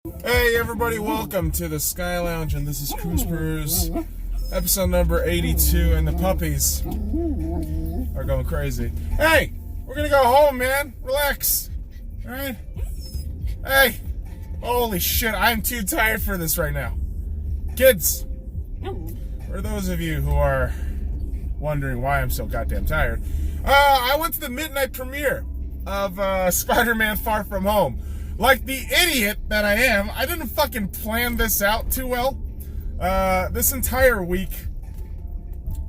Hey everybody, welcome to the Sky Lounge, and this is Cruise Peruse, episode number 82, and the puppies are going crazy. Hey, we're gonna go home, man. Relax. Alright? Hey, holy shit, I'm too tired for this right now. Kids, for those of you who are wondering why I'm so goddamn tired, I went to the midnight premiere of Spider-Man Far From Home. Like the idiot that I am, I didn't fucking plan this out too well. This entire week,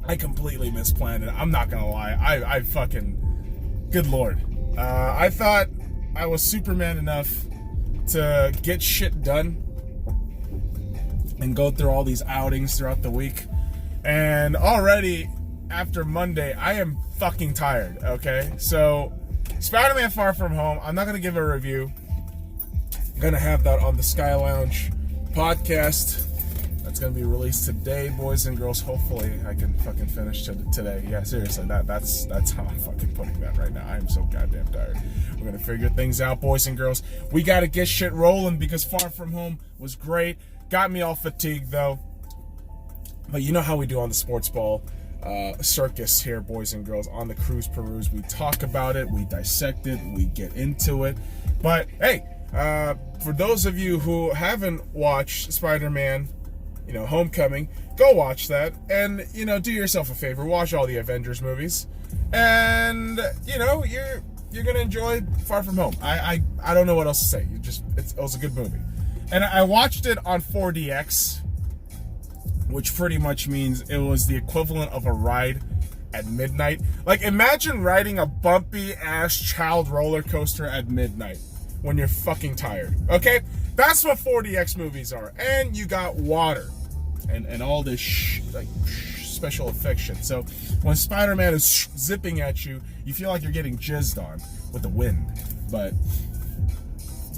I completely misplanned it. I'm not gonna lie. I fucking, good lord. I thought I was Superman enough to get shit done and go through all these outings throughout the week. And already, after Monday, I am fucking tired, okay? So, Spider-Man Far From Home, I'm not gonna give a review. I'm gonna have that on the Sky Lounge podcast. That's gonna be released today, boys and girls. Hopefully, I can fucking finish today. Yeah, seriously, that's how I'm fucking putting that right now. I am so goddamn tired. We're gonna figure things out, boys and girls. We gotta get shit rolling because Far From Home was great. Got me all fatigued though. But you know how we do on the Sports Ball circus here, boys and girls. On the Cruise Peruse, we talk about it, we dissect it, we get into it. But hey. For those of you who haven't watched Spider-Man, Homecoming, go watch that, and do yourself a favor, watch all the Avengers movies, and you're gonna enjoy Far From Home. I don't know what else to say. It was a good movie, and I watched it on 4DX, which pretty much means it was the equivalent of a ride at midnight. Like, imagine riding a bumpy ass child roller coaster at midnight when you're fucking tired, okay? That's what 4DX movies are. And you got water and all this special effects shit. So when Spider-Man is zipping at you, you feel like you're getting jizzed on with the wind. But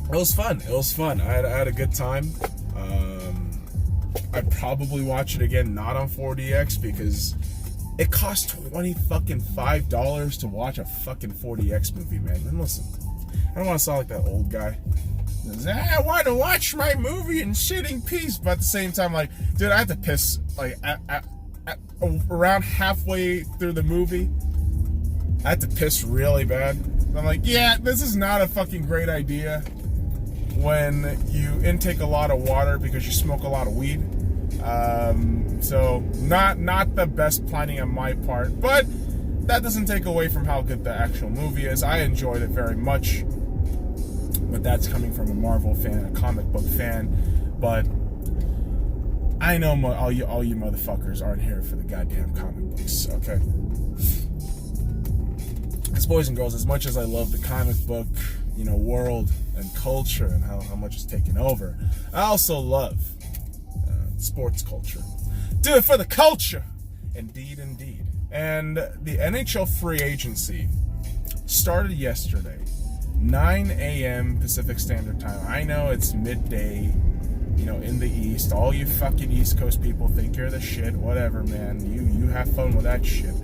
it was fun. It was fun. I had a good time. I'd probably watch it again, not on 4DX, because it costs $25 to watch a fucking 4DX movie, man. And listen, I don't want to sound like that old guy. I want to watch my movie and sit in peace, but at the same time, like, dude, I had to piss like at around halfway through the movie. I had to piss really bad. I'm like, yeah, this is not a fucking great idea when you intake a lot of water because you smoke a lot of weed. So not the best planning on my part, but that doesn't take away from how good the actual movie is. I enjoyed it very much. But that's coming from a Marvel fan, a comic book fan. But I know all you motherfuckers aren't here for the goddamn comic books, okay? Because, boys and girls, as much as I love the comic book, world and culture and how much it's taken over, I also love sports culture. Do it for the culture! Indeed, indeed. And the NHL free agency started yesterday. 9 a.m. Pacific Standard Time. I know it's midday, in the East. All you fucking East Coast people think you're the shit. Whatever, man. You have fun with that shit.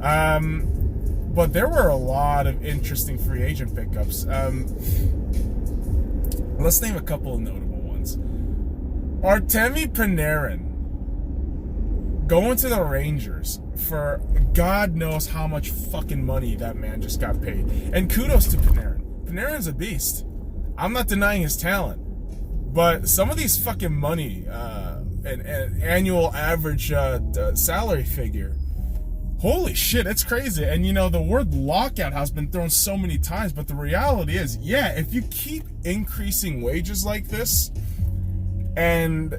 But there were a lot of interesting free agent pickups. Let's name a couple of notable ones. Artemi Panarin going to the Rangers for God knows how much fucking money that man just got paid. And kudos to Panarin. Panarin's a beast. I'm not denying his talent. But some of these fucking money, an annual average salary figure, holy shit, it's crazy. And the word lockout has been thrown so many times, but the reality is, yeah, if you keep increasing wages like this, and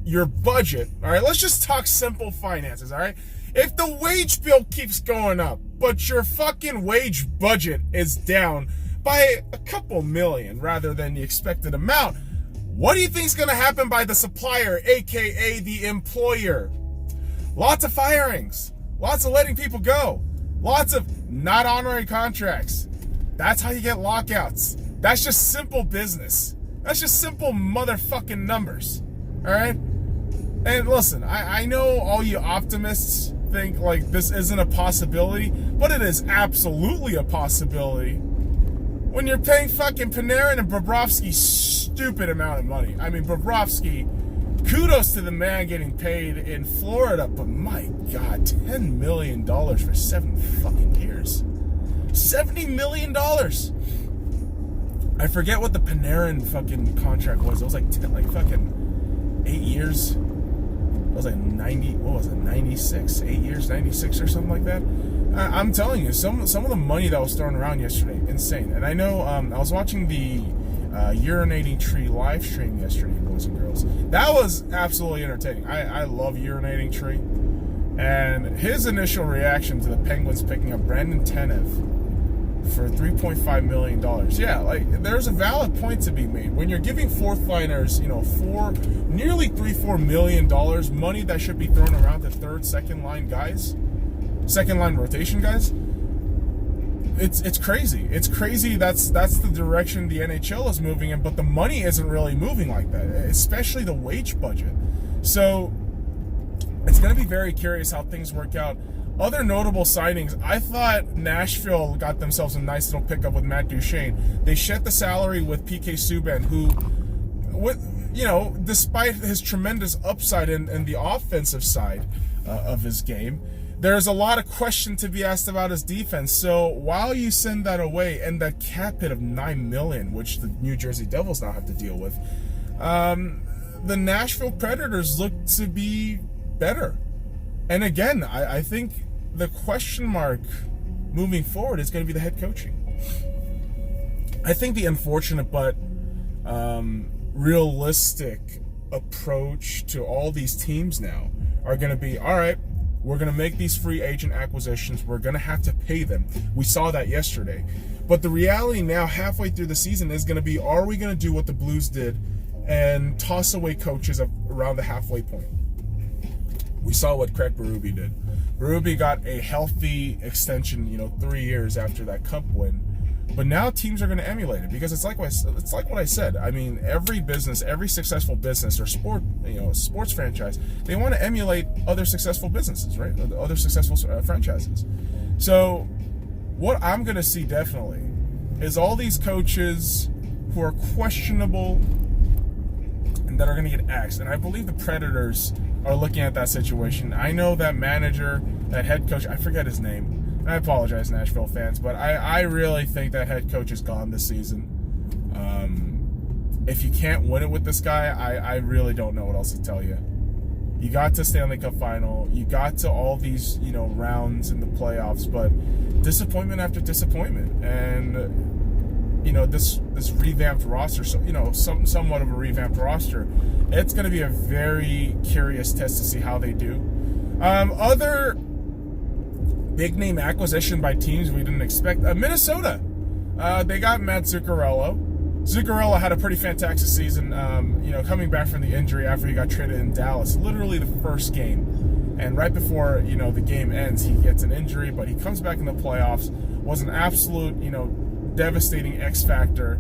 your budget, all right, let's just talk simple finances, all right? If the wage bill keeps going up, but your fucking wage budget is down by a couple million rather than the expected amount, what do you think is going to happen by the supplier, aka the employer? Lots of firings, lots of letting people go, lots of not honoring contracts. That's how you get lockouts. That's just simple business. That's just simple motherfucking numbers. All right? And listen, I know all you optimists think like this isn't a possibility, but it is absolutely a possibility. when you're paying fucking Panarin and Bobrovsky stupid amount of money. I mean, Bobrovsky, kudos to the man getting paid in Florida, but my God, $10 million for 7 fucking years. $70 million. I forget what the Panarin fucking contract was. It was like fucking 8 years. It was like 90, what was it, 96? 8 years, 96 or something like that. I'm telling you, some of the money that was thrown around yesterday, insane. And I know I was watching the Urinating Tree live stream yesterday, boys and girls. That was absolutely entertaining. I love Urinating Tree. And his initial reaction to the Penguins picking up Brandon Tanev for $3.5 million. Yeah, like, there's a valid point to be made. When you're giving fourth liners, nearly $4 million, money that should be thrown around to third, second line rotation guys, it's crazy. It's crazy. That's the direction the NHL is moving in, but the money isn't really moving like that, especially the wage budget. So it's going to be very curious how things work out. Other notable signings, I thought Nashville got themselves a nice little pickup with Matt Duchene. They shed the salary with PK Subban, who, despite his tremendous upside in the offensive side of his game, there's a lot of question to be asked about his defense. So while you send that away, and that cap hit of $9 million, which the New Jersey Devils now have to deal with, the Nashville Predators look to be better. And again, I think the question mark moving forward is going to be the head coaching. I think the unfortunate but realistic approach to all these teams now are going to be, all right, we're going to make these free agent acquisitions. We're going to have to pay them. We saw that yesterday. But the reality now, halfway through the season, is going to be, are we going to do what the Blues did and toss away coaches around the halfway point? We saw what Craig Berube did. Berube got a healthy extension, 3 years after that Cup win. But now teams are going to emulate it, because it's like what I said. I mean, every business, every successful business or sports franchise, they want to emulate other successful businesses, right? Other successful franchises. So what I'm going to see definitely is all these coaches who are questionable and that are going to get axed. And I believe the Predators are looking at that situation. I know that manager, that head coach, I forget his name. And I apologize, Nashville fans, but I really think that head coach is gone this season. If you can't win it with this guy, I really don't know what else to tell you. You got to Stanley Cup final. You got to all these, rounds in the playoffs, but disappointment after disappointment. And, this revamped roster, somewhat of a revamped roster, it's going to be a very curious test to see how they do. Other big name acquisition by teams we didn't expect. Minnesota, they got Matt Zuccarello. Zuccarello had a pretty fantastic season, coming back from the injury after he got traded in Dallas, literally the first game. And right before, the game ends, he gets an injury, but he comes back in the playoffs, was an absolute, devastating X factor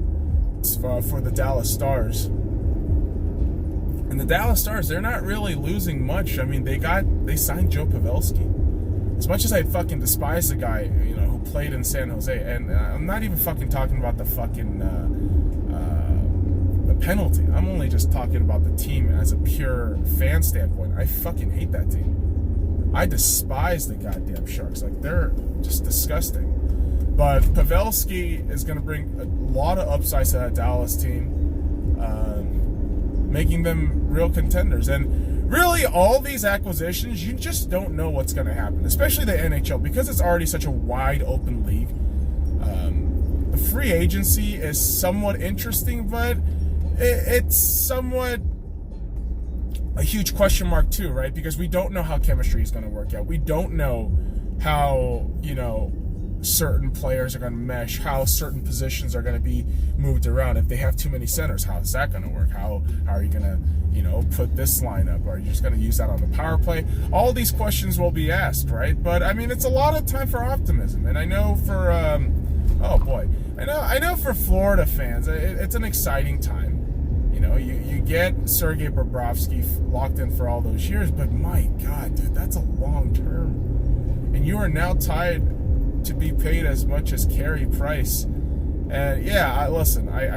for the Dallas Stars. And the Dallas Stars, they're not really losing much. I mean, they signed Joe Pavelski. As much as I fucking despise the guy, who played in San Jose, and I'm not even fucking talking about the fucking the penalty. I'm only just talking about the team as a pure fan standpoint. I fucking hate that team. I despise the goddamn Sharks. Like, they're just disgusting. But Pavelski is going to bring a lot of upsides to that Dallas team, making them real contenders. And really, all these acquisitions, you just don't know what's going to happen, especially the NHL, because it's already such a wide open league. The free agency is somewhat interesting, but it's somewhat a huge question mark too, right? Because we don't know how chemistry is going to work out. We don't know how, certain players are going to mesh, how certain positions are going to be moved around. If they have too many centers, how is that going to work? How are you going to, put this lineup? Are you just going to use that on the power play? All these questions will be asked, right? But I mean, it's a lot of time for optimism. And I know for, I know for Florida fans, it's an exciting time. You get Sergei Bobrovsky locked in for all those years, but my God, dude, that's a long term. And you are now tied to be paid as much as Carey Price And yeah, I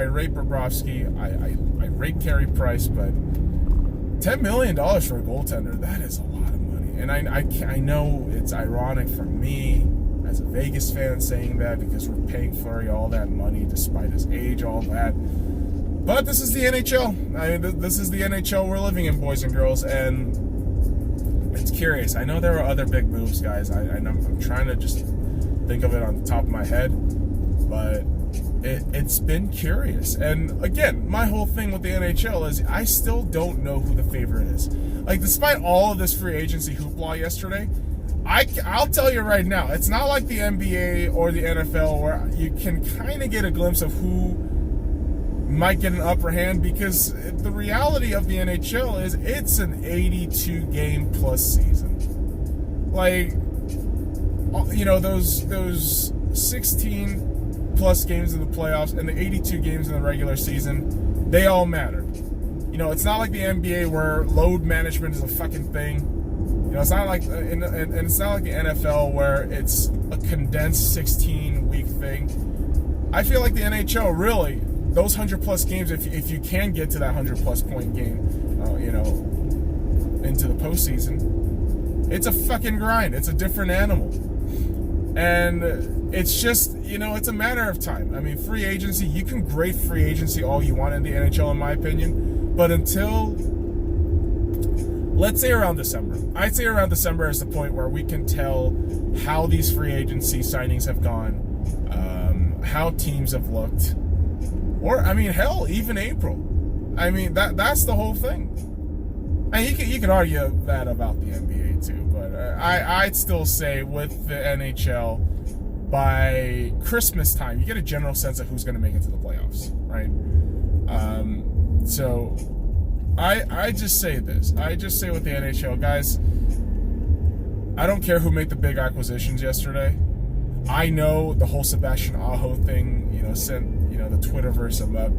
rate Bobrovsky, I rate Carey Price, but $10 million for a goaltender, that is a lot of money. And I know it's ironic for me as a Vegas fan saying that, because we're paying Fleury all that money despite his age, all that. But this is the NHL. I mean, this is the NHL we're living in, boys and girls, and it's curious. I know there are other big moves, guys. I'm trying to just think of it on the top of my head, but it's been curious. And again, my whole thing with the NHL is I still don't know who the favorite is. Like, despite all of this free agency hoopla yesterday, I'll tell you right now, it's not like the NBA or the NFL where you can kind of get a glimpse of who might get an upper hand, because the reality of the NHL is it's an 82 game plus season. Like, you know, those 16 plus games in the playoffs and the 82 games in the regular season, they all matter. You know, it's not like the NBA where load management is a fucking thing. You know, it's not like, and it's not like the NFL where it's a condensed 16 week thing. I feel like the NHL, really, those 100 plus games, if you can get to that 100 plus point game, you know, into the postseason, it's a fucking grind. It's a different animal. And it's just, you know, it's a matter of time. I mean, free agency, you can grade free agency all you want in the NHL, in my opinion, but until, let's say around December. I'd say around December is the point where we can tell how these free agency signings have gone, how teams have looked, or, I mean, hell, even April. I mean, that's the whole thing. And you can argue that about the NBA too, but I'd still say with the NHL, by Christmas time, you get a general sense of who's going to make it to the playoffs, right? So I just say this. I just say with the NHL, guys, I don't care who made the big acquisitions yesterday. I know the whole Sebastian Aho thing, you know, sent, you know, the Twitterverse amok.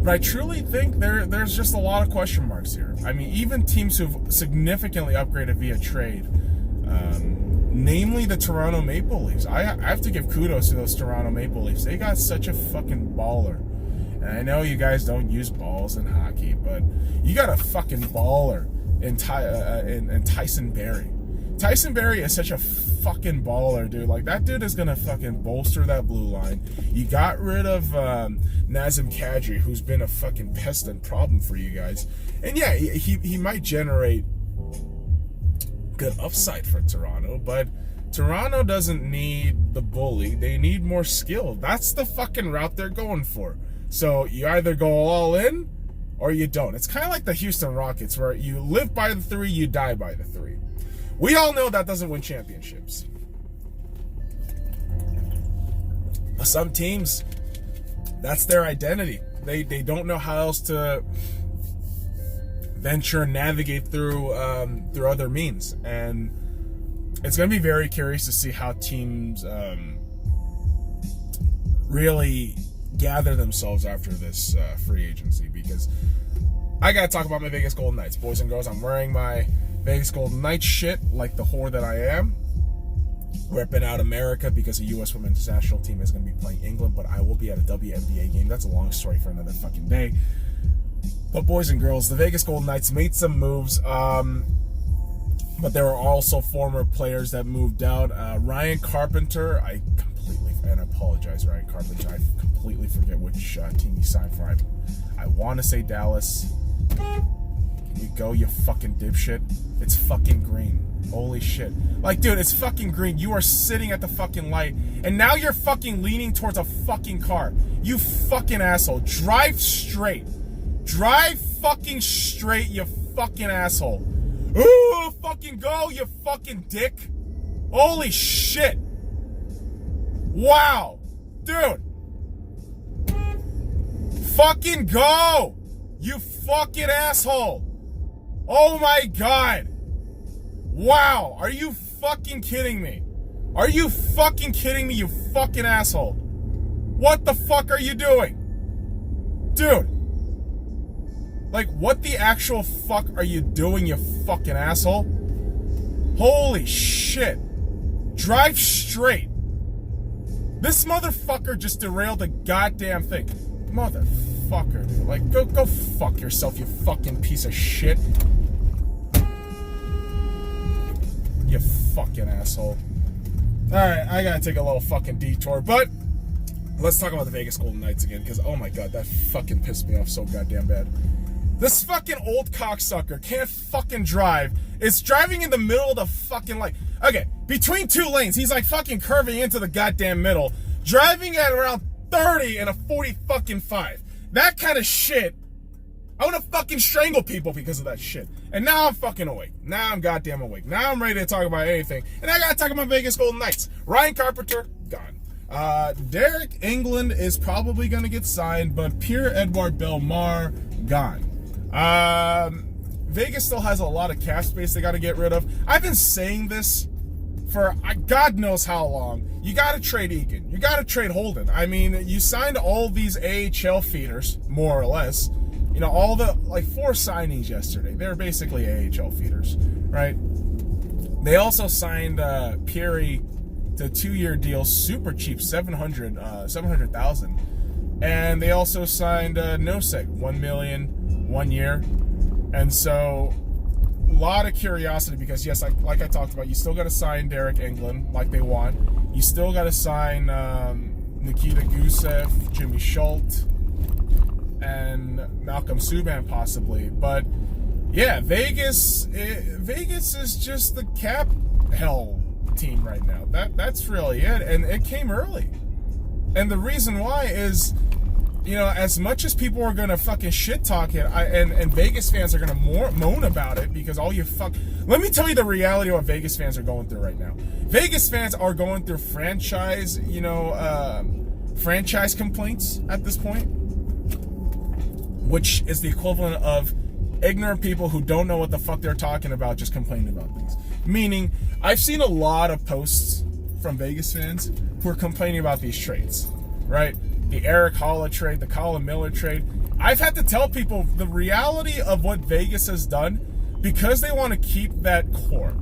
But I truly think there's just a lot of question marks here. I mean, even teams who've significantly upgraded via trade, namely the Toronto Maple Leafs. I have to give kudos to those Toronto Maple Leafs. They got such a fucking baller. And I know you guys don't use balls in hockey, but you got a fucking baller in Tyson Barrie. Tyson Barrie is such a fucking baller, dude. Like, that dude is gonna fucking bolster that blue line. You got rid of Nazem Kadri, who's been a fucking pest and problem for you guys. And yeah, he might generate good upside for Toronto, but Toronto doesn't need the bully. They need more skill. That's the fucking route they're going for. So you either go all in or you don't. It's kind of like the Houston Rockets, where you live by the three, you die by the three. We all know that doesn't win championships. Some teams, that's their identity. They don't know how else to venture and navigate through other means. And it's going to be very curious to see how teams really gather themselves after this free agency, because I got to talk about my Vegas Golden Knights. Boys and girls, I'm wearing my Vegas Golden Knights shit like the whore that I am. Ripping out America because the U.S. women's national team is going to be playing England, but I will be at a WNBA game. That's a long story for another fucking day. But boys and girls, the Vegas Golden Knights made some moves, but there were also former players that moved out. Ryan Carpenter, I apologize, Ryan Carpenter, I completely forget which team he signed for. I want to say Dallas. Can you go, you fucking dipshit? It's fucking green. Holy shit. Like, dude, it's fucking green. You are sitting at the fucking light, and now you're fucking leaning towards a fucking car. You fucking asshole. Drive straight. Drive fucking straight, you fucking asshole. Ooh, fucking go, you fucking dick. Holy shit. Wow. Dude. Fucking go. You fucking asshole. Oh my god. Wow. Are you fucking kidding me? Are you fucking kidding me, you fucking asshole? What the fuck are you doing? Dude. Like, what the actual fuck are you doing, you fucking asshole? Holy shit. Drive straight. This motherfucker just derailed the goddamn thing. Motherfucker, dude. Like, go fuck yourself, you fucking piece of shit. You fucking asshole. Alright, I gotta take a little fucking detour, but let's talk about the Vegas Golden Knights again, because oh my god, that fucking pissed me off so goddamn bad. This fucking old cocksucker can't fucking drive. Is driving in the middle of the fucking, like, okay, between two lanes, he's like fucking curving into the goddamn middle, driving at around 30 and a 40 fucking 5. That kind of shit, I want to fucking strangle people because of that shit. And now I'm fucking awake. Now I'm goddamn awake. Now I'm ready to talk about anything. And I gotta talk about Vegas Golden Knights. Ryan Carpenter, gone. Derek England is probably gonna get signed, but Pierre-Edouard Bellemare, gone. Vegas still has a lot of cap space they gotta get rid of. I've been saying this for God knows how long. You gotta trade Egan. You gotta trade Holden. I mean, you signed all these AHL feeders, more or less. You know, all the, like, 4 signings yesterday. They're basically AHL feeders, right? They also signed Peary to a 2-year deal, super cheap, $700,000. And they also signed Nosek, $1 million, 1 year. And so, a lot of curiosity because, yes, like I talked about, you still got to sign Derek England like they want. You still got to sign Nikita Gusev, Jimmy Schultz, and Malcolm Subban possibly. But yeah, Vegas is just the cap hell team right now. That's really it, and it came early. And the reason why is, you know, as much as people are gonna fucking shit talk it, and Vegas fans are gonna moan about it because all you let me tell you the reality of what Vegas fans are going through right now. Vegas fans are going through franchise complaints at this point, which is the equivalent of ignorant people who don't know what the fuck they're talking about just complaining about things. Meaning, I've seen a lot of posts from Vegas fans who are complaining about these trades, right? The Eric Holla trade, the Colin Miller trade. I've had to tell people the reality of what Vegas has done because they want to keep that core.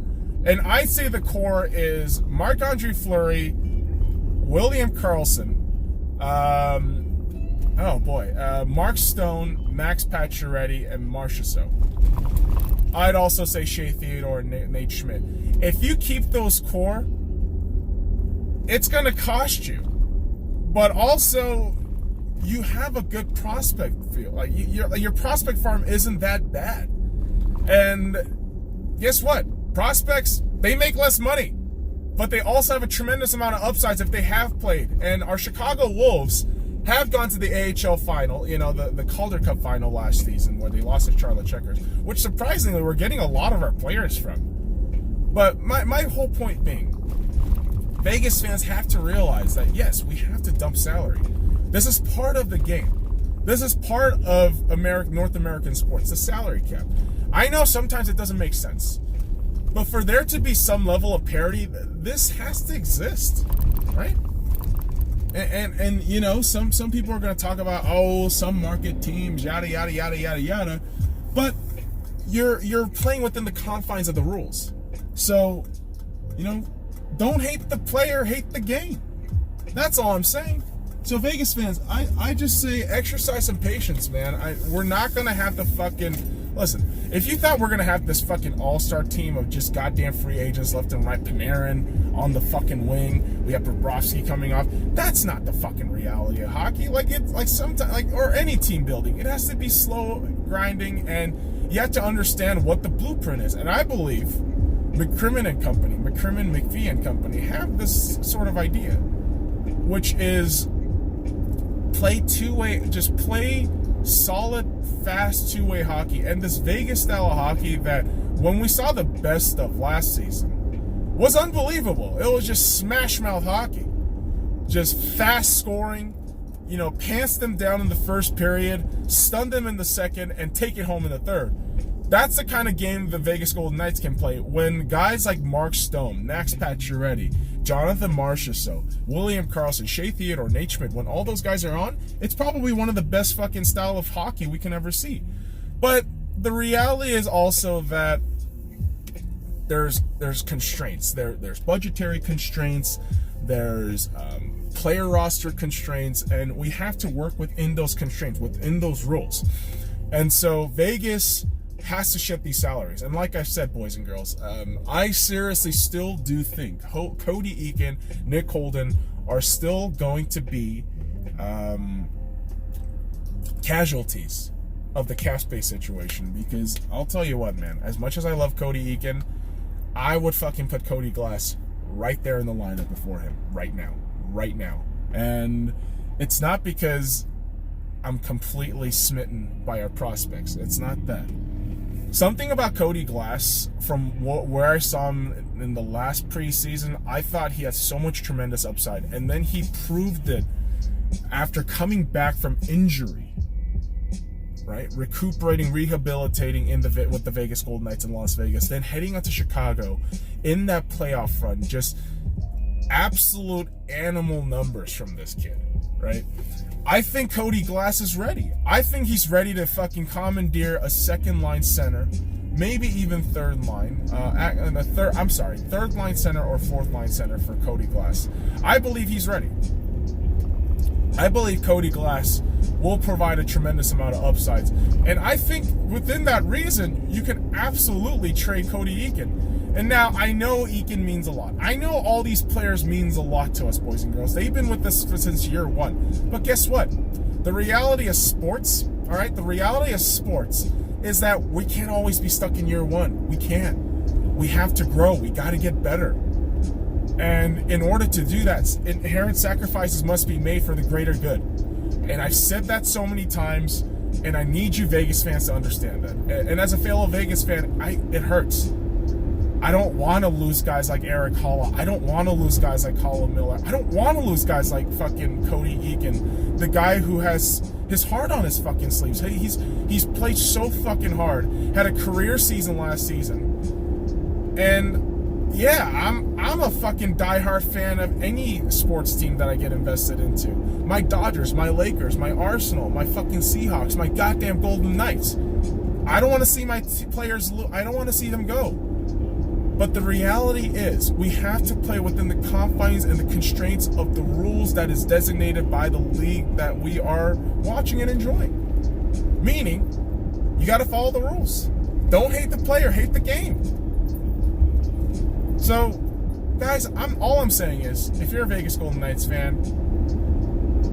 And I'd say the core is Marc-Andre Fleury, William Karlsson, Mark Stone, Max Pacioretty, and Marchessault. I'd also say Shea Theodore and Nate Schmidt. If you keep those core, it's going to cost you. But also, you have a good prospect field. Like your prospect farm isn't that bad. And guess what? Prospects, they make less money. But they also have a tremendous amount of upsides if they have played. And our Chicago Wolves have gone to the AHL final, you know, the Calder Cup final last season where they lost to Charlotte Checkers, which surprisingly we're getting a lot of our players from. But my whole point being, Vegas fans have to realize that, yes, we have to dump salary. This is part of the game. This is part of North American sports, the salary cap. I know sometimes it doesn't make sense. But for there to be some level of parity, this has to exist, right? And you know, some people are going to talk about, oh, some market teams, yada, yada, yada, yada, yada. But you're playing within the confines of the rules. So, you know, don't hate the player, hate the game. That's all I'm saying. So Vegas fans, I just say exercise some patience, man. We're not going to have the fucking... Listen, if you thought we're going to have this fucking all-star team of just goddamn free agents left and right, Panarin on the fucking wing, we have Bobrovsky coming off, that's not the fucking reality of hockey. Like, it's like sometimes, like, or any team building, it has to be slow grinding, and you have to understand what the blueprint is. And I believe McCrimmon, McPhee and company have this sort of idea, which is play two-way, just play solid, fast two-way hockey. And this Vegas style of hockey that when we saw the best of last season was unbelievable. It was just smash mouth hockey, just fast scoring, you know, pants them down in the first period, stun them in the second, and take it home in the third. That's the kind of game the Vegas Golden Knights can play when guys like Mark Stone, Max Pacioretty, Jonathan Marchessault, William Karlsson, Shea Theodore, Nate Schmidt, when all those guys are on, it's probably one of the best fucking style of hockey we can ever see. But the reality is also that there's constraints. There's budgetary constraints. There's player roster constraints, and we have to work within those constraints, within those rules. And so Vegas has to ship these salaries. And like I said, boys and girls, I seriously still do think Cody Eakin, Nick Holden are still going to be casualties of the cap space situation. Because I'll tell you what, man, as much as I love Cody Eakin, I would fucking put Cody Glass right there in the lineup before him right now. And it's not because I'm completely smitten by our prospects. It's not that. Something about Cody Glass, from where I saw him in the last preseason, I thought he had so much tremendous upside. And then he proved it after coming back from injury, right? Recuperating, rehabilitating with the Vegas Golden Knights in Las Vegas, then heading out to Chicago in that playoff run. Just absolute animal numbers from this kid, right? I think Cody Glass is ready. I think he's ready to fucking commandeer a second line center, maybe even third line. Third line center or fourth line center for Cody Glass. I believe he's ready. I believe Cody Glass will provide a tremendous amount of upsides. And I think within that reason, you can absolutely trade Cody Eakin. And now, I know Eakin means a lot. I know all these players means a lot to us, boys and girls. They've been with us since year one. But guess what? The reality of sports, all right? The reality of sports is that we can't always be stuck in year one. We can't. We have to grow. We got to get better. And in order to do that, inherent sacrifices must be made for the greater good. And I've said that so many times, and I need you Vegas fans to understand that. And as a fellow Vegas fan, it hurts. I don't want to lose guys like Eric Holla. I don't want to lose guys like Colin Miller. I don't want to lose guys like fucking Cody Eakin, the guy who has his heart on his fucking sleeves. Hey, he's played so fucking hard. Had a career season last season. And yeah, I'm a fucking diehard fan of any sports team that I get invested into. My Dodgers, my Lakers, my Arsenal, my fucking Seahawks, my goddamn Golden Knights. I don't want to see my players. I don't want to see them go. But the reality is, we have to play within the confines and the constraints of the rules that is designated by the league that we are watching and enjoying. Meaning, you got to follow the rules. Don't hate the player, hate the game. So, guys, all I'm saying is, if you're a Vegas Golden Knights fan,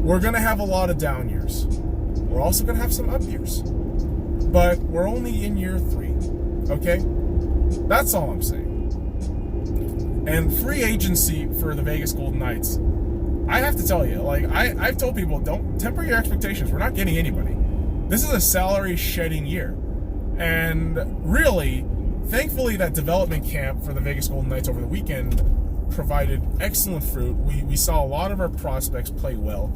we're going to have a lot of down years. We're also going to have some up years. But we're only in year 3, okay? That's all I'm saying. And free agency for the Vegas Golden Knights, I have to tell you, like, I've told people, don't temper your expectations. We're not getting anybody. This is a salary shedding year. And really, thankfully, that development camp for the Vegas Golden Knights over the weekend provided excellent fruit. We saw a lot of our prospects play well.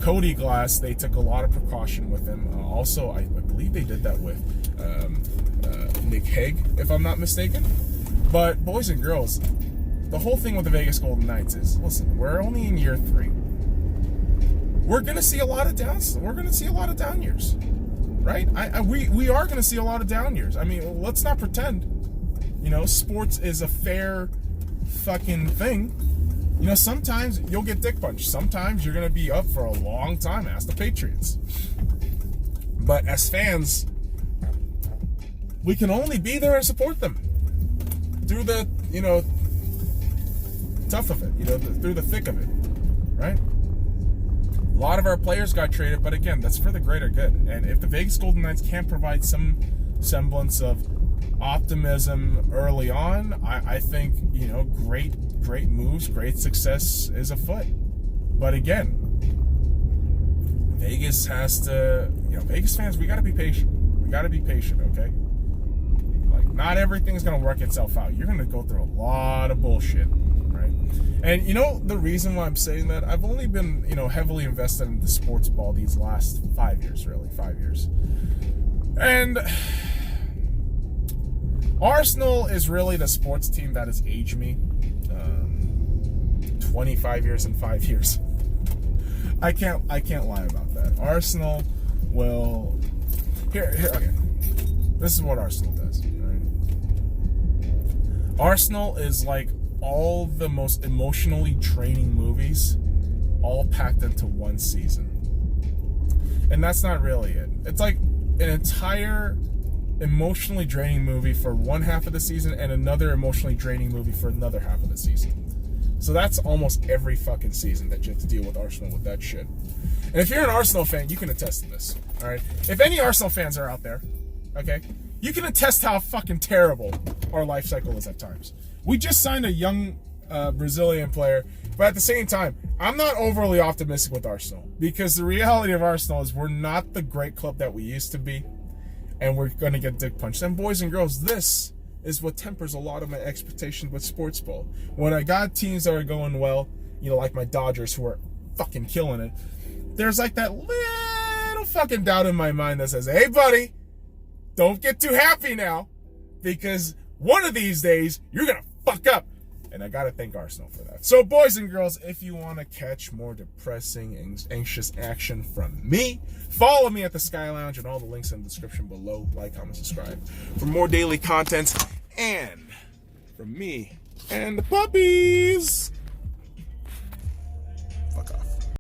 Cody Glass, they took a lot of precaution with him. Also, I believe they did that with Nick Hague, if I'm not mistaken. But boys and girls, the whole thing with the Vegas Golden Knights is, listen, we're only in year 3. We're gonna see a lot of downs. We're gonna see a lot of down years, right? We are gonna see a lot of down years. I mean, let's not pretend. You know, sports is a fair fucking thing. You know, sometimes you'll get dick punched. Sometimes you're gonna be up for a long time. Ask the Patriots. But as fans, we can only be there and support them through the, you know, tough of it, you know, through the thick of it, right? A lot of our players got traded, but again, that's for the greater good. And if the Vegas Golden Knights can't provide some semblance of optimism early on, I think, you know, great moves, great success is afoot. But again, Vegas has to, you know, Vegas fans, we got to be patient. We got to be patient, okay? Not everything's going to work itself out. You're going to go through a lot of bullshit, right? And you know the reason why I'm saying that? I've only been, you know, heavily invested in the sports ball these last 5 years, really, 5 years. And Arsenal is really the sports team that has aged me 25 years and 5 years. I can't lie about that. Arsenal will... Here, okay. This is what Arsenal does. Arsenal is like all the most emotionally draining movies all packed into one season. And that's not really it. It's like an entire emotionally draining movie for one half of the season and another emotionally draining movie for another half of the season. So that's almost every fucking season that you have to deal with Arsenal with that shit. And if you're an Arsenal fan, you can attest to this, all right? If any Arsenal fans are out there, okay, you can attest how fucking terrible our life cycle is at times. We just signed a young Brazilian player, but at the same time, I'm not overly optimistic with Arsenal because the reality of Arsenal is we're not the great club that we used to be, and we're going to get dick punched. And boys and girls, this is what tempers a lot of my expectations with sports ball. When I got teams that are going well, you know, like my Dodgers who are fucking killing it, there's like that little fucking doubt in my mind that says, hey buddy, don't get too happy now, because one of these days you're going to fuck up. And I got to thank Arsenal for that. So boys and girls, if you want to catch more depressing and anxious action from me, follow me at the Sky Lounge, and all the links in the description below. Like, comment, subscribe for more daily content, and from me and the puppies.